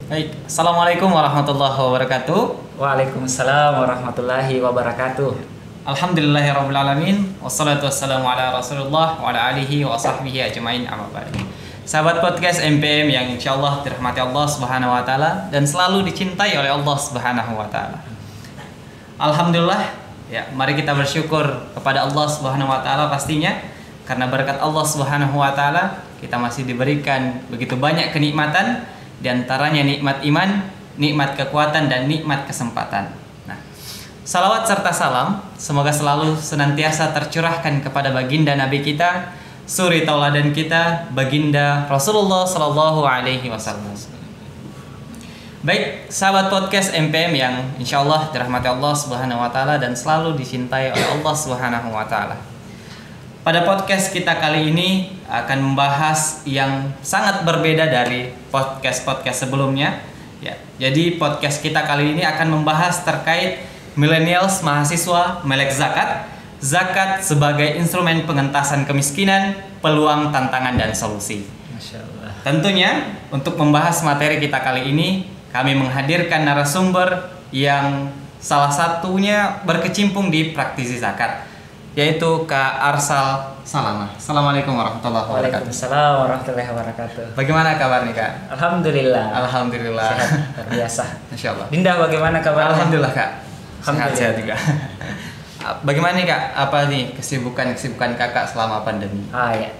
Baik, Assalamualaikum warahmatullahi wabarakatuh. Waalaikumsalam warahmatullahi wabarakatuh. Alhamdulillahirrabbilalamin. Wassalatu wassalamu ala rasulullah wa ala alihi wa sahbihi ajma'in amma ba'd. Sahabat podcast MPM yang insyaallah dirahmati Allah subhanahu wa ta'ala dan selalu dicintai oleh Allah subhanahu wa ta'ala. Alhamdulillah, ya, mari kita bersyukur kepada Allah subhanahu wa ta'ala pastinya. Karena berkat Allah subhanahu wa ta'ala kita masih diberikan begitu banyak kenikmatan, di antaranya nikmat iman, nikmat kekuatan, dan nikmat kesempatan. Nah, salawat serta salam semoga selalu senantiasa tercurahkan kepada baginda Nabi kita, suri tauladan kita, baginda Rasulullah Sallallahu Alaihi Wasallam. Baik, sahabat podcast MPM yang insyaallah dirahmati Allah Subhanahu Wa Taala dan selalu dicintai oleh Allah Subhanahu Wa Taala. Pada podcast kita kali ini akan membahas yang sangat berbeda dari podcast-podcast sebelumnya. Ya, jadi podcast kita kali ini akan membahas terkait millennials mahasiswa melek zakat, zakat sebagai instrumen pengentasan kemiskinan, peluang, tantangan, dan solusi. Masya Allah. Tentunya untuk membahas materi kita kali ini, kami menghadirkan narasumber yang salah satunya berkecimpung di praktisi zakat, yaitu Kak Arsal Salamah. Assalamualaikum warahmatullahi wabarakatuh. Waalaikumsalam warahmatullahi wabarakatuh. Bagaimana kabar nih Kak? Alhamdulillah. Alhamdulillah. Sehat, luar biasa. Masya Allah. Dinda, bagaimana kabar? Alhamdulillah Kak. Alhamdulillah. Sehat juga. Bagaimana nih Kak? Apa nih kesibukan Kakak selama pandemi? Ya,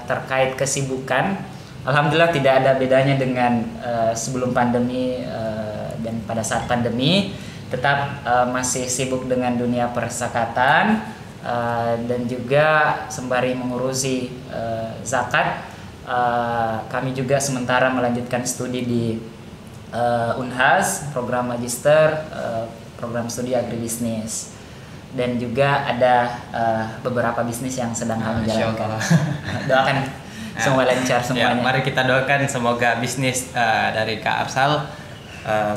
terkait kesibukan, alhamdulillah tidak ada bedanya dengan sebelum pandemi dan pada saat pandemi. Tetap masih sibuk dengan dunia persakatan dan juga sembari mengurusi zakat. Kami juga sementara melanjutkan studi di Unhas, program magister, program studi agribisnis, dan juga ada beberapa bisnis yang sedang kami jalankan. Doakan semua lancar semuanya. Ya, mari kita doakan semoga bisnis dari Kak Arsal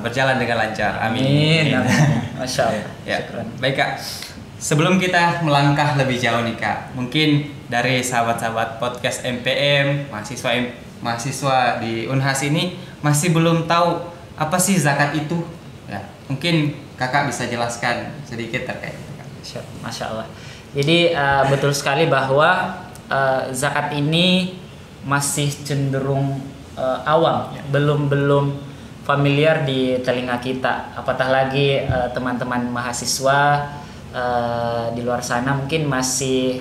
berjalan dengan lancar. Amin. Masya Allah. Ya. Baik Kak, sebelum kita melangkah lebih jauh nih Kak, mungkin dari sahabat-sahabat podcast MPM, mahasiswa di Unhas ini masih belum tahu apa sih zakat itu. Ya, mungkin Kakak bisa jelaskan sedikit terkait itu Kak. Masya Allah. Jadi betul sekali bahwa zakat ini masih cenderung awam, ya. belum familiar di telinga kita. Apatah lagi teman-teman mahasiswa di luar sana mungkin masih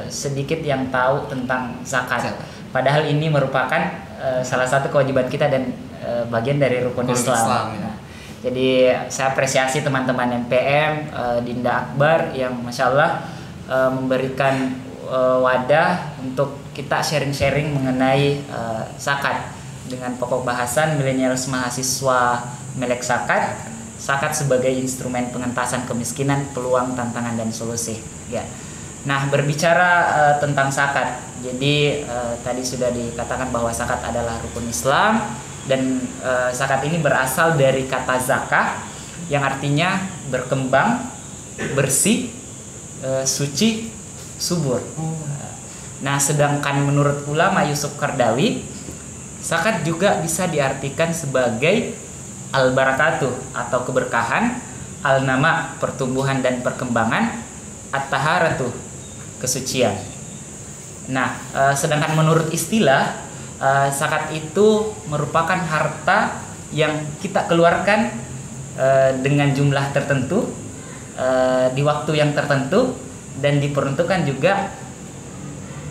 sedikit yang tahu tentang zakat. Padahal ini merupakan salah satu kewajiban kita dan bagian dari rukun Islam. Ya. Jadi saya apresiasi teman-teman MPM, Dinda Akbar yang Masya Allah memberikan wadah untuk kita sharing-sharing mengenai zakat dengan pokok bahasan millennials mahasiswa melek zakat, zakat sebagai instrumen pengentasan kemiskinan, peluang, tantangan, dan solusi. Ya. Nah, berbicara tentang zakat, jadi tadi sudah dikatakan bahwa zakat adalah rukun Islam dan zakat ini berasal dari kata zakah yang artinya berkembang, bersih, suci, subur. Nah, sedangkan menurut ulama Yusuf Qaradawi, zakat juga bisa diartikan sebagai al-barakatuh atau keberkahan, al-nama pertumbuhan dan perkembangan, at-taharatuh kesucian. Nah, sedangkan menurut istilah zakat itu merupakan harta yang kita keluarkan dengan jumlah tertentu di waktu yang tertentu dan diperuntukkan juga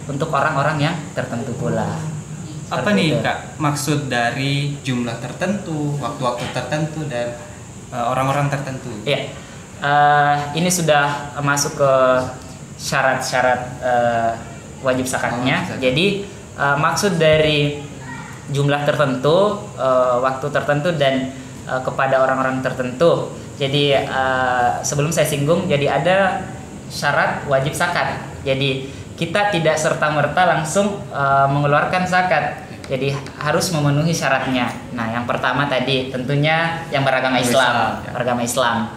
untuk orang-orang yang tertentu pula. Apa nih Kak maksud dari jumlah tertentu, waktu-waktu tertentu, dan orang-orang tertentu? Iya, ini sudah masuk ke syarat-syarat wajib zakatnya. Jadi maksud dari jumlah tertentu, waktu tertentu, dan kepada orang-orang tertentu. Jadi sebelum saya singgung, jadi ada syarat wajib zakat. Jadi kita tidak serta-merta langsung mengeluarkan zakat. Jadi harus memenuhi syaratnya. Nah, yang pertama tadi tentunya yang beragama Islam, beragama Islam.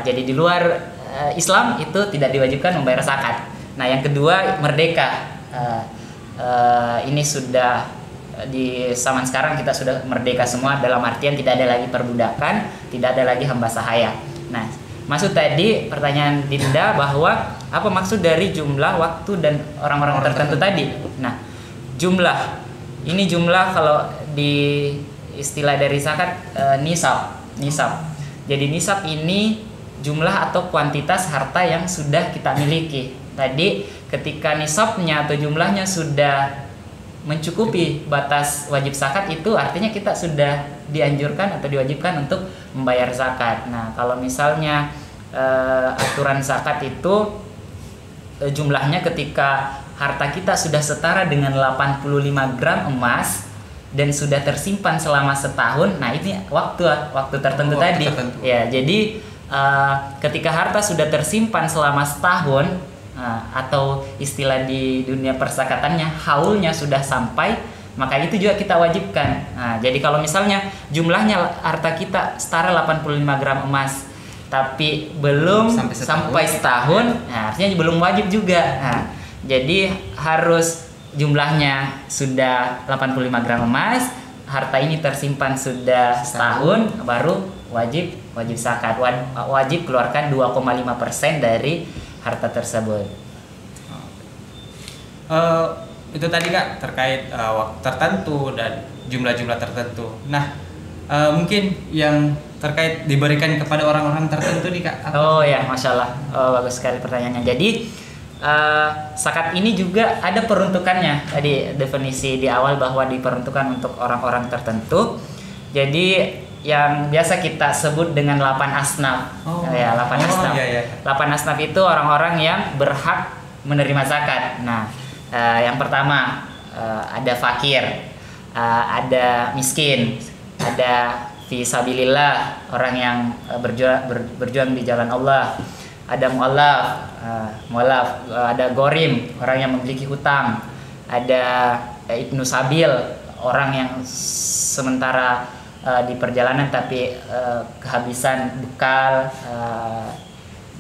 Jadi di luar Islam itu tidak diwajibkan membayar zakat. Nah, yang kedua merdeka. Ini sudah di zaman sekarang kita sudah merdeka semua, dalam artian tidak ada lagi perbudakan, tidak ada lagi hamba sahaya. Nah, maksud tadi pertanyaan Dinda bahwa apa maksud dari jumlah, waktu, dan orang-orang tertentu tadi. Nah, jumlah kalau di istilah dari zakat nisab. Jadi nisab ini jumlah atau kuantitas harta yang sudah kita miliki. Tadi ketika nisabnya atau jumlahnya sudah mencukupi batas wajib zakat, itu artinya kita sudah dianjurkan atau diwajibkan untuk membayar zakat. Nah, kalau misalnya aturan zakat itu jumlahnya ketika harta kita sudah setara dengan 85 gram emas dan sudah tersimpan selama setahun, nah ini waktu tertentu tadi. Ya, jadi ketika harta sudah tersimpan selama setahun, atau istilah di dunia persakatannya haulnya sudah sampai, maka itu juga kita wajibkan. Nah, jadi kalau misalnya jumlahnya harta kita setara 85 gram emas tapi belum sampai setahun, nah, artinya belum wajib juga. Nah, jadi harus jumlahnya sudah 85 gram emas, harta ini tersimpan sudah setahun, baru wajib zakat. Wajib keluarkan 2,5% dari harta tersebut. Itu tadi Kak terkait waktu tertentu dan jumlah-jumlah tertentu. Nah, mungkin yang terkait diberikan kepada orang-orang tertentu nih Kak. Oh ya, Masya Allah, bagus sekali pertanyaannya. Jadi zakat ini juga ada peruntukannya. Tadi definisi di awal bahwa diperuntukkan untuk orang-orang tertentu. Jadi yang biasa kita sebut dengan 8 asnaf. 8 asnaf. Iya. 8 asnaf itu orang-orang yang berhak menerima zakat. Nah, yang pertama ada fakir, ada miskin, ada fisabilillah, orang yang berjuang di jalan Allah, ada mu'allaf, ada gorim, orang yang memiliki hutang, ada ibnu sabil, orang yang sementara di perjalanan tapi kehabisan bekal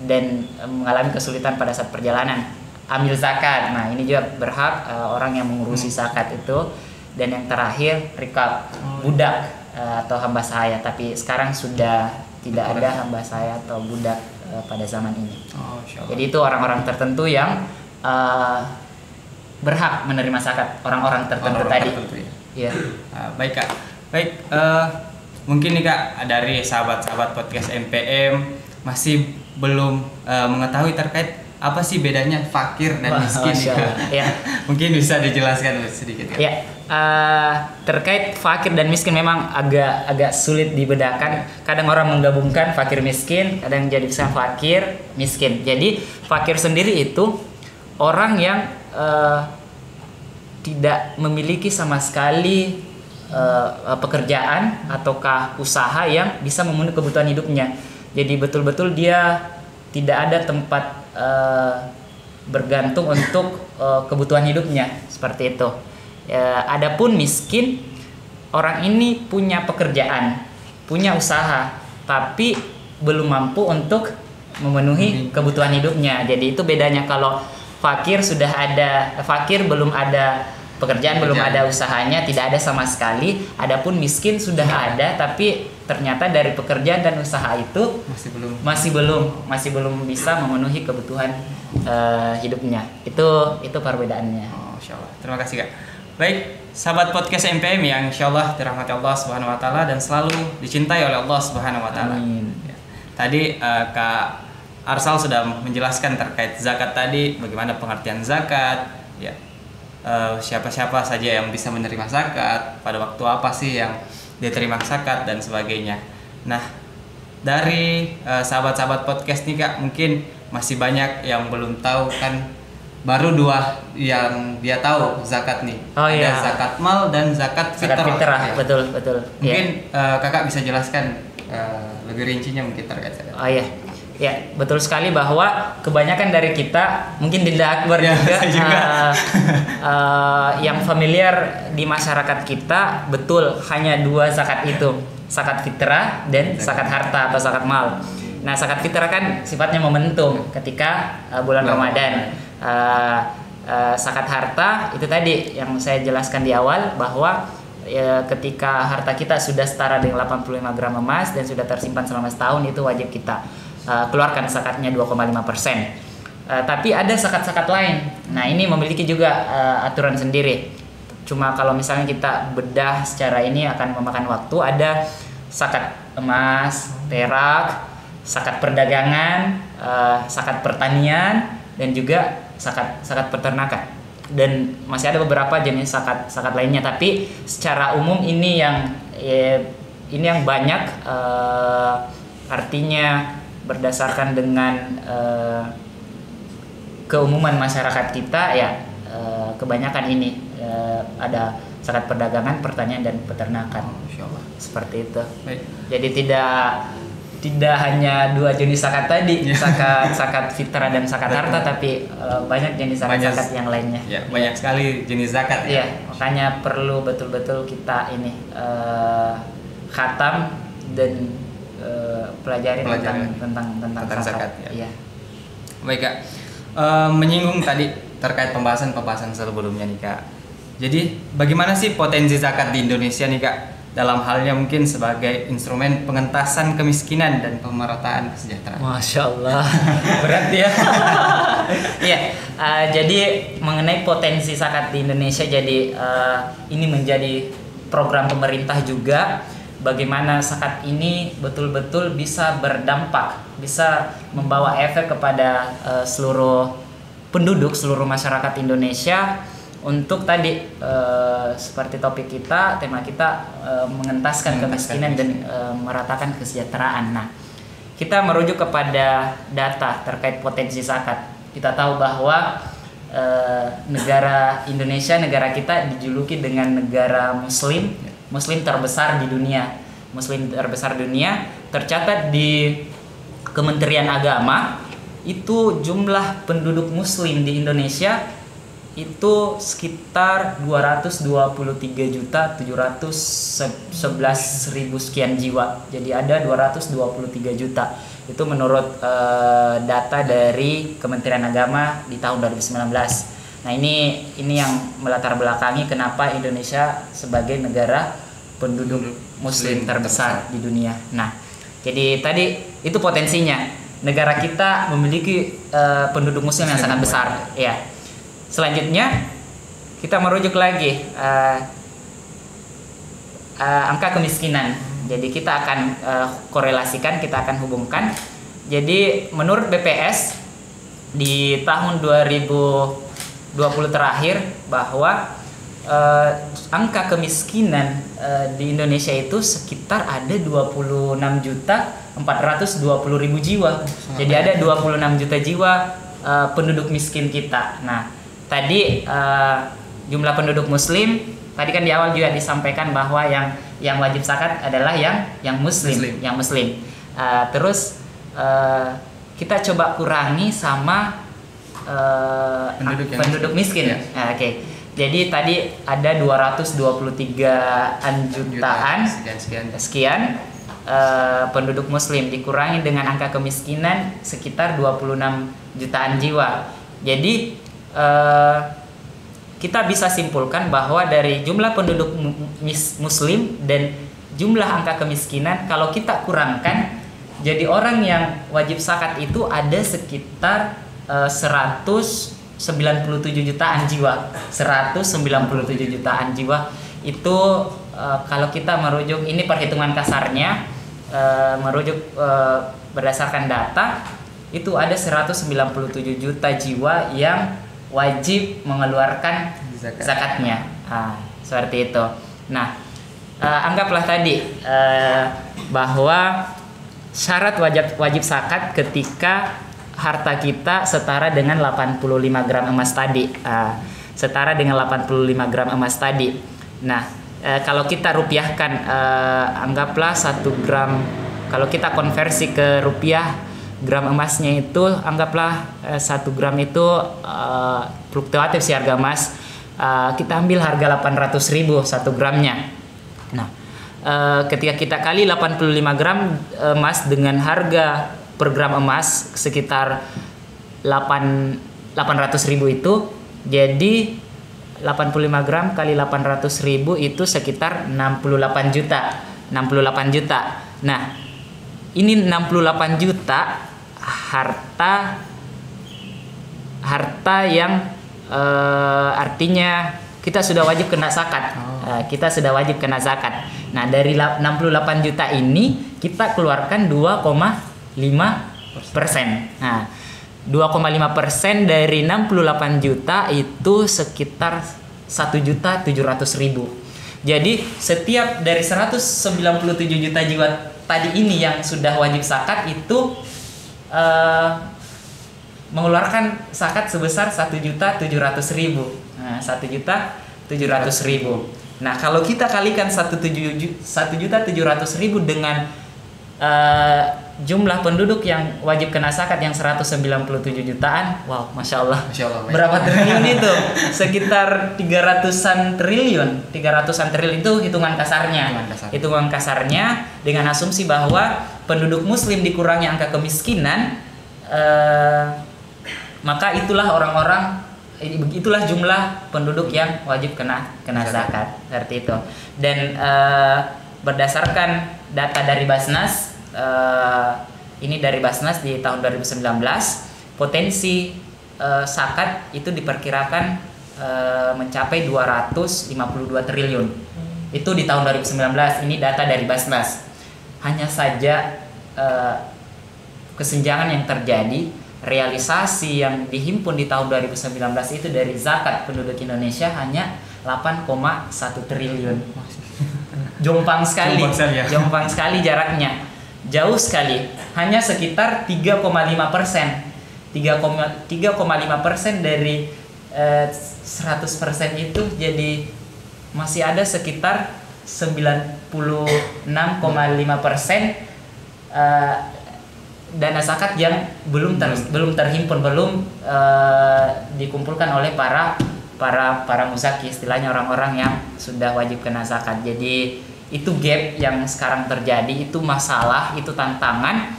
dan mengalami kesulitan pada saat perjalanan, amil zakat. Nah, ini juga berhak orang yang mengurusi zakat itu. Dan yang terakhir rikab, budak atau hamba sahaya, tapi sekarang sudah tidak ada hamba sahaya atau budak pada zaman ini. Jadi itu orang-orang tertentu yang berhak menerima zakat, orang-orang tertentu tadi. Ya. Baik Kak. Baik, mungkin nih Kak dari sahabat-sahabat podcast MPM masih belum mengetahui terkait apa sih bedanya fakir dan miskin nih Kak. Ya. Mungkin bisa dijelaskan sedikit Kak. Ya, terkait fakir dan miskin memang agak sulit dibedakan. Kadang orang menggabungkan fakir miskin, kadang jadi bisa fakir miskin. Jadi fakir sendiri itu orang yang tidak memiliki sama sekali pekerjaan ataukah usaha yang bisa memenuhi kebutuhan hidupnya. Jadi betul-betul dia tidak ada tempat bergantung untuk kebutuhan hidupnya, seperti itu. Adapun miskin, orang ini punya pekerjaan, punya usaha, tapi belum mampu untuk memenuhi kebutuhan hidupnya. Jadi itu bedanya. Kalau fakir sudah ada, fakir belum ada pekerjaan, belum ada usahanya, tidak ada sama sekali. Adapun miskin sudah ada, tapi ternyata dari pekerjaan dan usaha itu masih belum bisa memenuhi kebutuhan hidupnya. Itu perbedaannya. Insya Allah. Terima kasih Kak. Baik, sahabat podcast MPM yang insya Allah dirahmati Allah Subhanahu Wa Taala dan selalu dicintai oleh Allah Subhanahu Wa Taala. Tadi Kak Arsal sudah menjelaskan terkait zakat tadi, bagaimana pengertian zakat, ya. Siapa-siapa saja yang bisa menerima zakat, pada waktu apa sih yang diterima zakat dan sebagainya. Nah, dari sahabat-sahabat podcast nih Kak, mungkin masih banyak yang belum tahu kan, baru 2 yang dia tahu zakat nih. Ada zakat mal dan zakat fitrah. Ya. Betul. Mungkin Kakak bisa jelaskan lebih rincinya mungkin terkait zakat. Ya, betul sekali bahwa kebanyakan dari kita, mungkin Dinda Akbar juga. Yang familiar di masyarakat kita, betul hanya 2 zakat itu, zakat fitrah dan zakat harta atau zakat mal. Nah, zakat fitrah kan sifatnya momentum ketika bulan Ramadan. zakat harta itu tadi yang saya jelaskan di awal bahwa ketika harta kita sudah setara dengan 85 gram emas dan sudah tersimpan selama setahun, itu wajib kita keluarkan zakatnya 2,5%. Tapi ada zakat-zakat lain. Nah, ini memiliki juga aturan sendiri. Cuma kalau misalnya kita bedah secara ini akan memakan waktu. Ada zakat emas, perak, zakat perdagangan, zakat pertanian, dan juga zakat peternakan. Dan masih ada beberapa jenis zakat lainnya. Tapi secara umum ini yang banyak, artinya berdasarkan dengan keumuman masyarakat kita ya, kebanyakan ini ada zakat perdagangan, pertanian, dan peternakan. Insyaallah. Seperti itu. Baik. Jadi tidak hanya dua jenis zakat tadi, zakat fitrah dan zakat harta, tapi banyak jenis zakat yang lainnya. Ya, banyak sekali jenis zakat ya. Iya, makanya perlu betul-betul kita ini khatam dan pelajari tentang zakat. Ya. Iya. Baik Kak. Menyinggung tadi terkait pembahasan sebelumnya nih Kak. Jadi bagaimana sih potensi zakat di Indonesia nih Kak, dalam halnya mungkin sebagai instrumen pengentasan kemiskinan dan pemerataan kesejahteraan? Masya Allah, berat ya. Iya, jadi mengenai potensi zakat di Indonesia, jadi ini menjadi program pemerintah juga. Bagaimana zakat ini betul-betul bisa berdampak, bisa membawa efek kepada seluruh penduduk, seluruh masyarakat Indonesia untuk tadi seperti topik kita, tema kita mengentaskan kemiskinan dan meratakan kesejahteraan. Nah, kita merujuk kepada data terkait potensi zakat. Kita tahu bahwa negara Indonesia, negara kita dijuluki dengan negara Muslim terbesar di dunia. Muslim terbesar dunia tercatat di Kementerian Agama itu jumlah penduduk Muslim di Indonesia itu sekitar 223.711.000 sekian jiwa. Jadi ada 223 juta. Itu menurut data dari Kementerian Agama di tahun 2019. Nah, ini yang melatar belakangi kenapa Indonesia sebagai negara penduduk Muslim terbesar di dunia. Nah, jadi tadi itu potensinya. Negara kita memiliki penduduk Muslim yang sangat besar. Ya. Selanjutnya kita merujuk lagi angka kemiskinan. Jadi kita akan korelasikan, kita akan hubungkan. Jadi menurut BPS di tahun 2020 terakhir bahwa angka kemiskinan di Indonesia itu sekitar ada 26.420.000 jiwa. Jadi ada 26 juta jiwa penduduk miskin kita. Nah, tadi jumlah penduduk Muslim tadi kan di awal juga disampaikan bahwa yang wajib zakat adalah yang Muslim. Terus kita coba kurangi sama penduduk miskin. Ya. Oke. Jadi tadi ada 223-an jutaan sekian penduduk Muslim dikurangi dengan angka kemiskinan sekitar 26 jutaan jiwa. Jadi kita bisa simpulkan bahwa dari jumlah penduduk Muslim dan jumlah angka kemiskinan kalau kita kurangkan, jadi orang yang wajib zakat itu ada sekitar 197 jutaan jiwa. 197 jutaan jiwa itu kalau kita merujuk, ini perhitungan kasarnya, merujuk berdasarkan data, itu ada 197 juta jiwa yang wajib mengeluarkan zakatnya. Seperti itu. Nah, anggaplah tadi bahwa syarat wajib zakat ketika harta kita setara dengan 85 gram emas tadi. Setara dengan 85 gram emas tadi. Nah, kalau kita rupiahkan, anggaplah 1 gram, kalau kita konversi ke rupiah, gram emasnya itu anggaplah 1 gram itu fluktuatif sih harga emas. Kita ambil harga 800.000 1 gramnya. Nah, ketika kita kali 85 gram emas dengan harga per gram emas sekitar 800.000 itu, Jadi 85 gram kali 800.000 itu sekitar 68 juta. 68 juta. Nah, ini 68 juta harta yang artinya kita sudah wajib kena zakat. Kita sudah wajib kena zakat. Nah, dari 68 juta ini kita keluarkan 2,5%. Nah, 2,5% dari 68 juta itu sekitar 1.700.000. Jadi setiap dari 197 juta jiwa tadi ini yang sudah wajib zakat itu mengeluarkan zakat sebesar 1.700.000. Nah, 1.700.000. Nah, kalau kita kalikan 1.700.000 dengan jumlah penduduk yang wajib kena zakat yang 197 jutaan, wow, masya Allah. Berapa triliun itu? Sekitar 300-an triliun. 300-an triliun itu hitungan kasarnya. Hitungan kasarnya dengan asumsi bahwa penduduk muslim dikurangi angka kemiskinan, maka itulah itulah jumlah penduduk yang wajib kena zakat, seperti itu. Dan berdasarkan data dari Basnas, ini dari Basnas di tahun 2019, potensi zakat itu diperkirakan mencapai 252 triliun. Itu di tahun 2019. Ini data dari Basnas. Hanya saja kesenjangan yang terjadi, realisasi yang dihimpun di tahun 2019 itu dari zakat penduduk Indonesia hanya 8,1 triliun. Jompang sekali jaraknya, jauh sekali. Hanya sekitar 3,5%. 3,5% dari 100% itu, jadi masih ada sekitar 96,5% dana zakat yang belum terhimpun, belum dikumpulkan oleh para muzaki, istilahnya orang-orang yang sudah wajib kena zakat. Jadi itu gap yang sekarang terjadi, itu masalah, itu tantangan.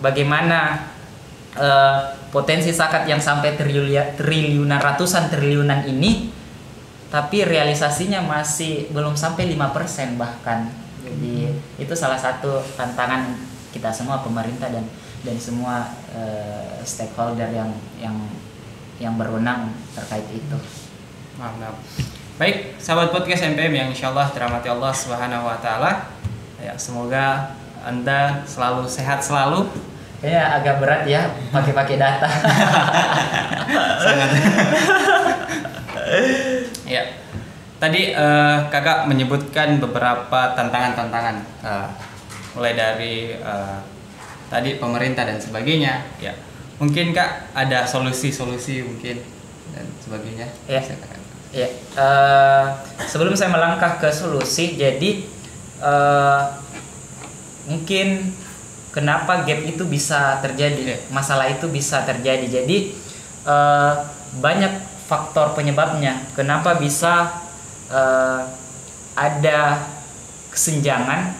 Bagaimana potensi zakat yang sampai triliunan, ratusan triliunan ini, tapi realisasinya masih belum sampai 5% bahkan. Jadi itu salah satu tantangan kita semua, pemerintah dan semua stakeholder yang berwenang terkait itu. Mantap. Baik, sahabat podcast MPM yang insyaallah dirahmati Allah Subhanahu wa taala. Ya, semoga Anda selalu sehat selalu. Kayaknya agak berat ya pakai data. Sangat. Ya. Tadi Kakak menyebutkan beberapa tantangan-tantangan, mulai dari tadi pemerintah dan sebagainya. Ya. Mungkin Kak ada solusi-solusi mungkin dan sebagainya. Ya. Ya, sebelum saya melangkah ke solusi, jadi mungkin kenapa gap itu bisa terjadi, masalah itu bisa terjadi. Jadi banyak faktor penyebabnya. Kenapa bisa ada kesenjangan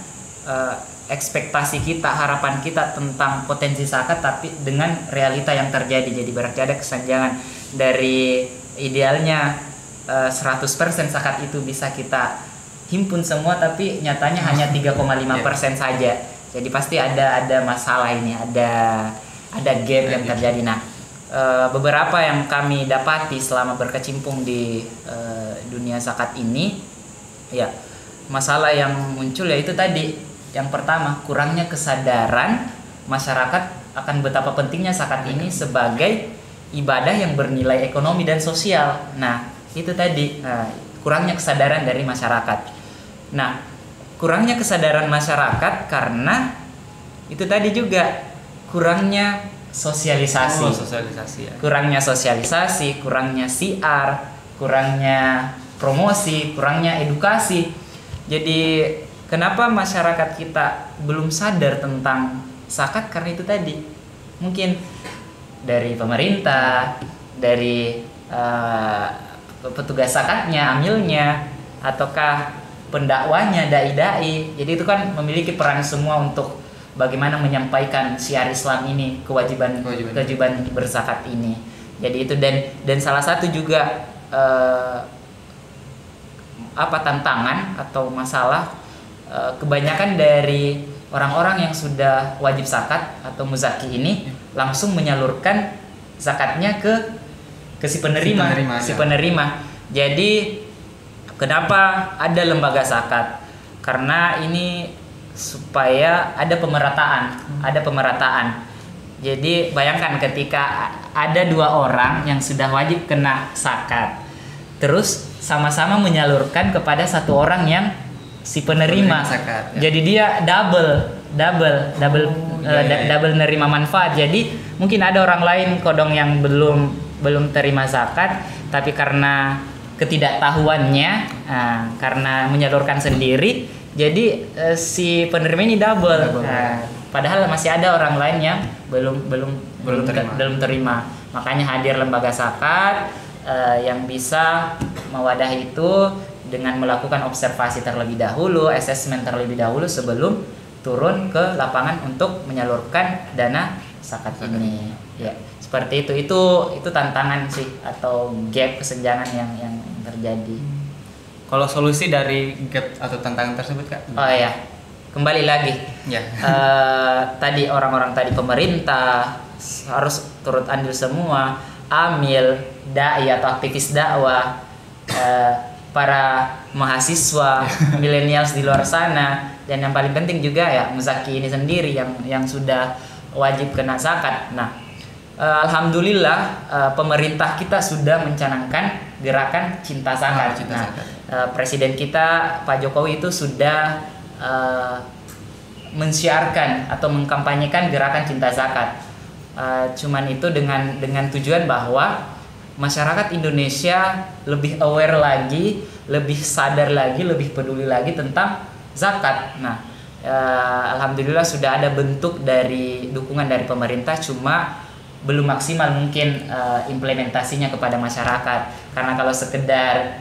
ekspektasi kita, harapan kita tentang potensi zakat tapi dengan realita yang terjadi. Jadi berarti ada kesenjangan dari idealnya 100% zakat itu bisa kita himpun semua, tapi nyatanya hanya 3,5% saja. Jadi pasti ada masalah ini, ada gap yang terjadi. Nah, beberapa yang kami dapati selama berkecimpung di dunia zakat ini, ya, masalah yang muncul yaitu tadi, yang pertama, kurangnya kesadaran masyarakat akan betapa pentingnya zakat ini sebagai ibadah yang bernilai ekonomi dan sosial. Nah, itu tadi, kurangnya kesadaran dari masyarakat. Nah, kurangnya kesadaran masyarakat karena itu tadi juga kurangnya sosialisasi. Kurangnya sosialisasi, kurangnya siar, kurangnya promosi, kurangnya edukasi. Jadi kenapa masyarakat kita belum sadar tentang zakat? Karena itu tadi, mungkin dari pemerintah, dari petugas zakatnya, amilnya, ataukah pendakwanya, dai-dai. Jadi itu kan memiliki peran semua untuk bagaimana menyampaikan syiar Islam ini, kewajiban berzakat ini. Jadi itu, dan salah satu juga tantangan atau masalah, kebanyakan dari orang-orang yang sudah wajib zakat atau muzaki ini langsung menyalurkan zakatnya ke si penerima. Jadi kenapa ada lembaga zakat? Karena ini supaya ada pemerataan. Jadi bayangkan ketika ada 2 orang yang sudah wajib kena zakat, terus sama-sama menyalurkan kepada 1 orang yang si penerima zakat, ya. Jadi dia double nerima manfaat. Jadi mungkin ada orang lain kodong yang belum terima zakat, tapi karena ketidaktahuannya, karena menyalurkan sendiri, jadi si penerima ini double. Padahal masih ada orang lain yang belum terima. Makanya hadir lembaga zakat yang bisa mewadahi itu dengan melakukan observasi terlebih dahulu, assessment terlebih dahulu sebelum turun ke lapangan untuk menyalurkan dana zakat ini. Ya, seperti itu. Itu tantangan sih, atau gap, kesenjangan yang terjadi. Kalau solusi dari gap atau tantangan tersebut, Kak? Oh ya, kembali lagi. Ya. Tadi orang-orang tadi, pemerintah harus turut andil semua, amil, dai atau aktivis dakwah, para mahasiswa, millennials di luar sana, dan yang paling penting juga ya muzaki ini sendiri yang sudah wajib kena zakat. Nah, alhamdulillah pemerintah kita sudah mencanangkan gerakan cinta zakat. Presiden kita Pak Jokowi itu sudah mensiarkan atau mengkampanyekan gerakan cinta zakat. Cuman itu dengan tujuan bahwa masyarakat Indonesia lebih aware lagi, lebih sadar lagi, lebih peduli lagi tentang zakat. Nah, alhamdulillah sudah ada bentuk dari dukungan dari pemerintah, cuma belum maksimal mungkin implementasinya kepada masyarakat. Karena kalau sekedar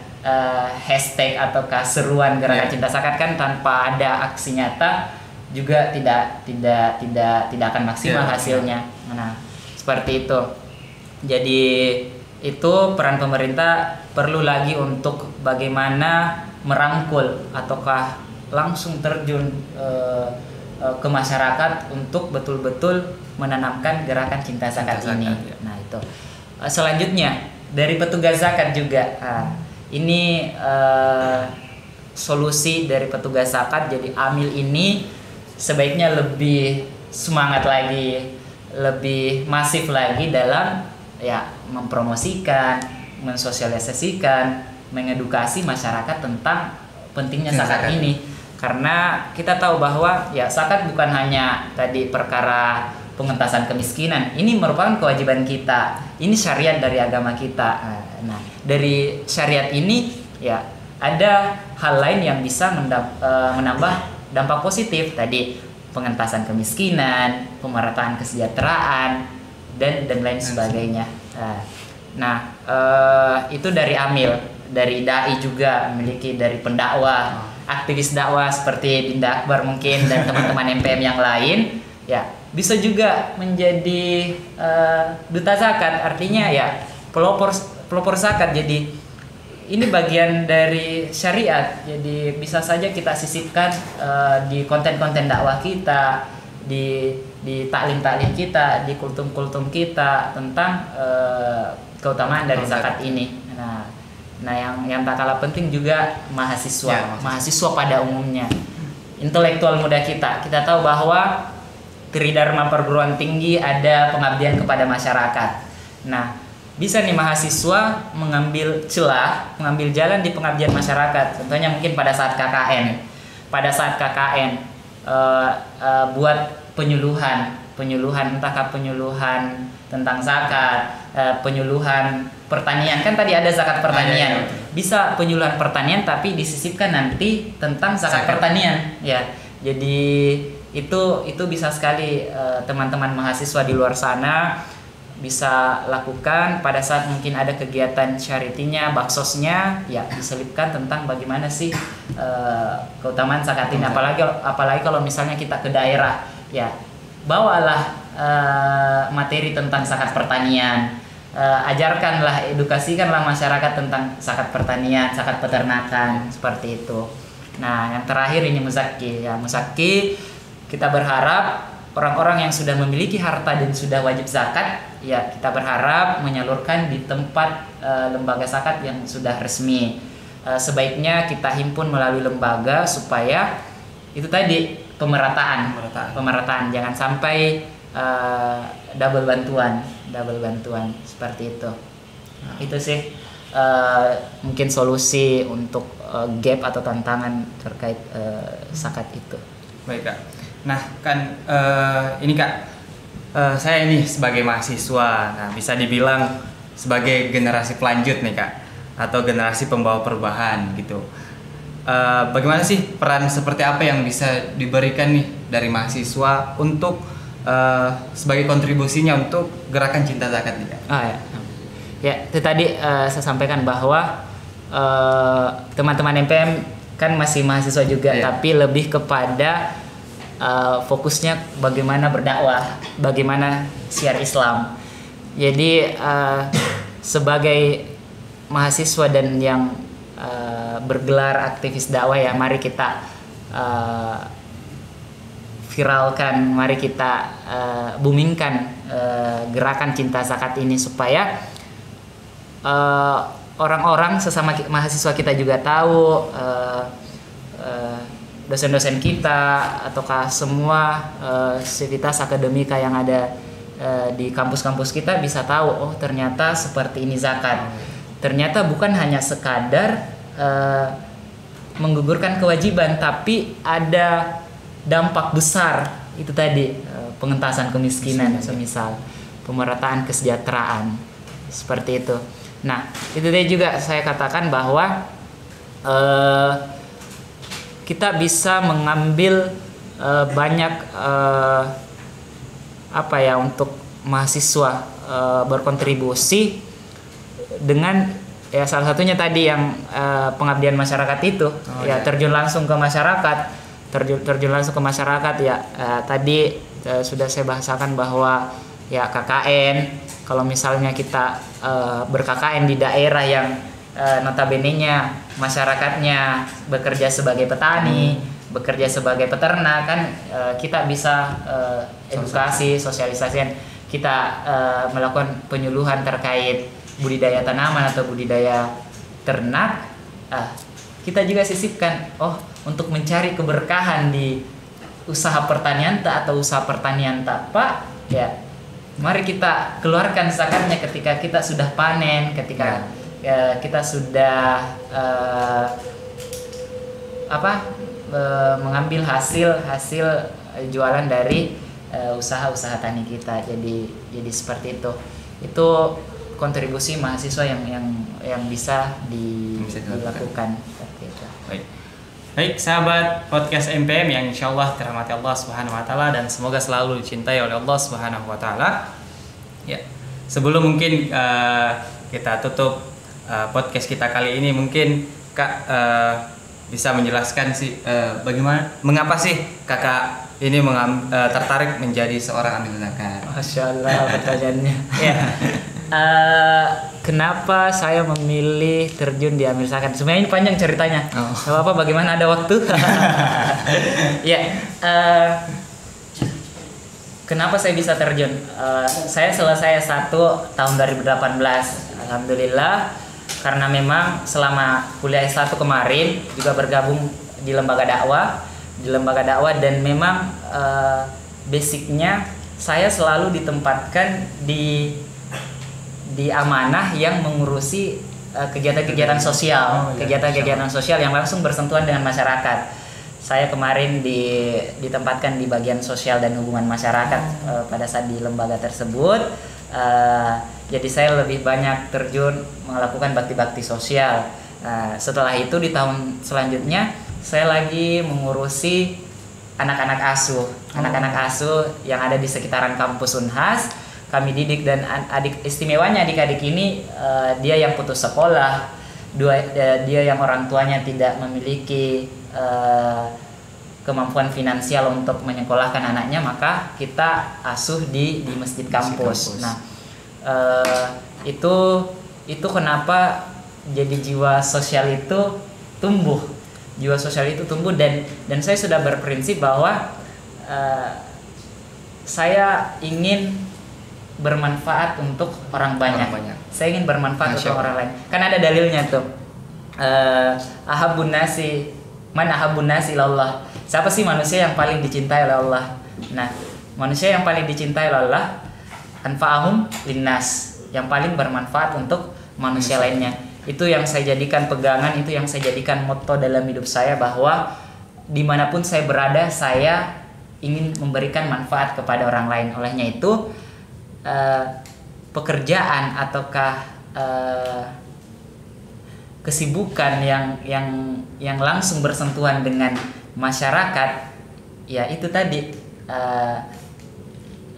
hashtag ataukah seruan gerakan cinta zakat kan tanpa ada aksi nyata juga tidak akan maksimal hasilnya. Nah, seperti itu. Jadi itu peran pemerintah perlu lagi untuk bagaimana merangkul ataukah langsung terjun ke masyarakat untuk betul-betul menanamkan gerakan cinta zakat ini. Nah, itu. Selanjutnya dari petugas zakat juga. Ini solusi dari petugas zakat. Jadi amil ini sebaiknya lebih semangat lagi, lebih masif lagi dalam mempromosikan, mensosialisasikan, mengedukasi masyarakat tentang pentingnya zakat ini. Karena kita tahu bahwa zakat bukan hanya tadi perkara pengentasan kemiskinan, ini merupakan kewajiban kita. Ini syariat dari agama kita. Nah, dari syariat ini ada hal lain yang bisa menambah dampak positif, tadi pengentasan kemiskinan, pemerataan kesejahteraan, dan lain sebagainya. Nah, itu dari amil, dari dai juga memiliki, dari pendakwah, aktivis dakwah seperti Dinda Akbar mungkin dan teman-teman MPM yang lain, bisa juga menjadi duta zakat, artinya pelopor zakat. Jadi ini bagian dari syariat, jadi bisa saja kita sisipkan di konten-konten dakwah kita, di taklim-taklim kita, di kultum-kultum kita tentang keutamaan dari zakat ini. Nah, yang tak kalah penting juga mahasiswa pada umumnya, intelektual muda kita tahu bahwa Tridharma perguruan tinggi ada pengabdian kepada masyarakat. Nah, bisa nih mahasiswa mengambil jalan di pengabdian masyarakat. Contohnya mungkin pada saat KKN. Buat penyuluhan entahkah penyuluhan tentang zakat, penyuluhan pertanian, kan tadi ada zakat pertanian. Bisa penyuluhan pertanian tapi disisipkan nanti tentang zakat pertanian. Jadi itu bisa sekali teman-teman mahasiswa di luar sana bisa lakukan pada saat mungkin ada kegiatan charity-nya, baksosnya, diselipkan tentang bagaimana sih keutamaan zakat ini. Apalagi kalau misalnya kita ke daerah, bawalah materi tentang zakat pertanian, ajarkanlah, edukasikanlah masyarakat tentang zakat pertanian, zakat peternakan, seperti itu. Nah, yang terakhir ini muzaki. Ya, muzaki kita berharap orang-orang yang sudah memiliki harta dan sudah wajib zakat, ya kita berharap menyalurkan di tempat lembaga zakat yang sudah resmi. Sebaiknya kita himpun melalui lembaga supaya itu tadi pemerataan. Jangan sampai double bantuan seperti itu. Itu sih mungkin solusi untuk gap atau tantangan terkait zakat itu. Baik Kak. Nah kan ini Kak, saya ini sebagai mahasiswa, nah bisa dibilang sebagai generasi pelanjut nih Kak, atau generasi pembawa perubahan gitu. Bagaimana sih peran seperti apa yang bisa diberikan nih dari mahasiswa untuk sebagai kontribusinya untuk gerakan cinta zakat nih Kak? Ya itu tadi saya sampaikan bahwa teman-teman MPM kan masih mahasiswa juga, tapi lebih kepada fokusnya bagaimana berdakwah, bagaimana siar Islam. Jadi sebagai mahasiswa dan yang bergelar aktivis dakwah, ya mari kita viralkan, mari kita boomingkan gerakan cinta zakat ini supaya orang-orang sesama mahasiswa kita juga tahu, dosen-dosen kita ataukah semua sivitas akademika yang ada di kampus-kampus kita bisa tahu, oh ternyata seperti ini zakat. Ternyata bukan hanya sekadar menggugurkan kewajiban, tapi ada dampak besar, itu tadi pengentasan kemiskinan, semisal pemerataan kesejahteraan, seperti itu. Nah, itu tadi juga saya katakan bahwa kita bisa mengambil banyak untuk mahasiswa berkontribusi dengan ya salah satunya tadi yang pengabdian masyarakat itu, terjun langsung ke masyarakat. Terjun langsung ke masyarakat ya, tadi sudah saya bahasakan bahwa ya KKN, kalau misalnya kita ber-KKN di daerah yang notabene-nya masyarakatnya bekerja sebagai petani, bekerja sebagai peternak, kan kita bisa edukasi, sosialisasi, kita melakukan penyuluhan terkait budidaya tanaman atau budidaya ternak. Kita juga sisipkan, untuk mencari keberkahan di usaha pertanian atau usaha pertanian Pak, ya mari kita keluarkan zakatnya ketika kita sudah panen, ketika kita sudah mengambil hasil jualan dari usaha tani kita. Jadi seperti itu. Itu kontribusi mahasiswa yang bisa dilakukan. Baik sahabat podcast MPM yang insyaallah dirahmati Allah Subhanahu wa taala dan semoga selalu dicintai oleh Allah Subhanahu wa taala. Ya, sebelum mungkin kita tutup podcast kita kali ini, mungkin Kak bisa menjelaskan sih mengapa sih Kakak ini tertarik menjadi seorang amil zakat? Masya Allah pertanyaannya. Ya. Kenapa saya memilih terjun di amil zakat? Sebenarnya ini panjang ceritanya. Gak apa-apa, bagaimana ada waktu? Ya. Kenapa saya bisa terjun? Saya selesai tahun 2018. Alhamdulillah, karena memang selama kuliah S1 kemarin juga bergabung di lembaga dakwah dan memang basicnya saya selalu ditempatkan di amanah yang mengurusi kegiatan-kegiatan sosial, kegiatan-kegiatan sosial yang langsung bersentuhan dengan masyarakat. Saya kemarin ditempatkan di bagian sosial dan hubungan masyarakat pada saat di lembaga tersebut. Jadi saya lebih banyak terjun melakukan bakti-bakti sosial. Setelah itu di tahun selanjutnya saya lagi mengurusi anak-anak asuh yang ada di sekitaran kampus Unhas. Kami didik, dan istimewanya adik-adik ini dia yang putus sekolah, dia yang orang tuanya tidak memiliki kemampuan finansial untuk menyekolahkan anaknya, maka kita asuh di masjid kampus. Nah, Itu kenapa jadi jiwa sosial itu tumbuh. Jiwa sosial itu tumbuh dan saya sudah berprinsip bahwa saya ingin bermanfaat untuk orang banyak. Saya ingin bermanfaat untuk orang lain. Kan ada dalilnya tuh. Ahabun nasi man ahabun nasi ilallah. Siapa sih manusia yang paling dicintai oleh Allah? Nah, manusia yang paling dicintai oleh Allah anfa'ahum linnas, yang paling bermanfaat untuk manusia lainnya. Itu yang saya jadikan pegangan, itu yang saya jadikan motto dalam hidup saya, bahwa dimanapun saya berada, saya ingin memberikan manfaat kepada orang lain. Olehnya itu pekerjaan ataukah kesibukan yang langsung bersentuhan dengan masyarakat, ya itu tadi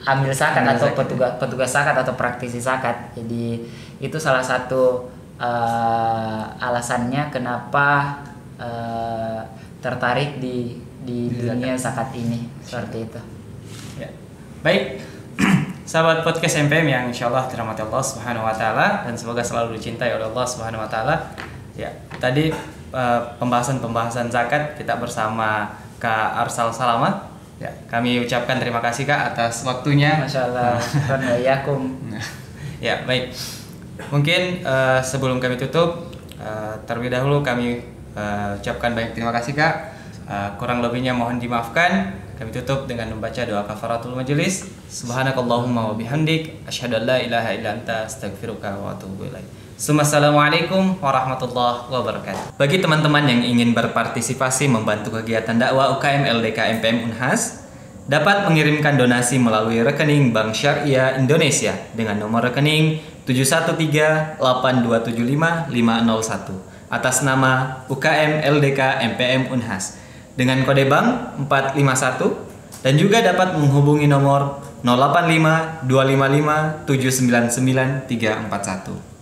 ambil zakat atau petugas zakat atau praktisi zakat. Jadi itu salah satu alasannya kenapa tertarik di dunia zakat ini, seperti itu. Ya. Baik, sahabat podcast MPM yang insyaallah dirahmati Allah Subhanahu wa taala dan semoga selalu dicintai oleh Allah Subhanahu wa taala. Ya, tadi pembahasan zakat kita bersama Kak Arsal Salamat. Ya, kami ucapkan terima kasih Kak atas waktunya. Masyaallah. Ya, baik. Mungkin sebelum kami tutup, terlebih dahulu kami ucapkan banyak terima kasih Kak. Kurang lebihnya mohon dimaafkan. Kami tutup dengan membaca doa kafaratul majelis. Subhanakallahumma wa bihamdik asyhadu an la ilaha illa anta astaghfiruka wa atubu ilaik. Assalamualaikum warahmatullahi wabarakatuh. Bagi teman-teman yang ingin berpartisipasi membantu kegiatan dakwah UKM LDK MPM Unhas, dapat mengirimkan donasi melalui rekening Bank Syariah Indonesia dengan nomor rekening 71382755001 atas nama UKM LDK MPM Unhas dengan kode bank 451, dan juga dapat menghubungi nomor 085 255 799 341.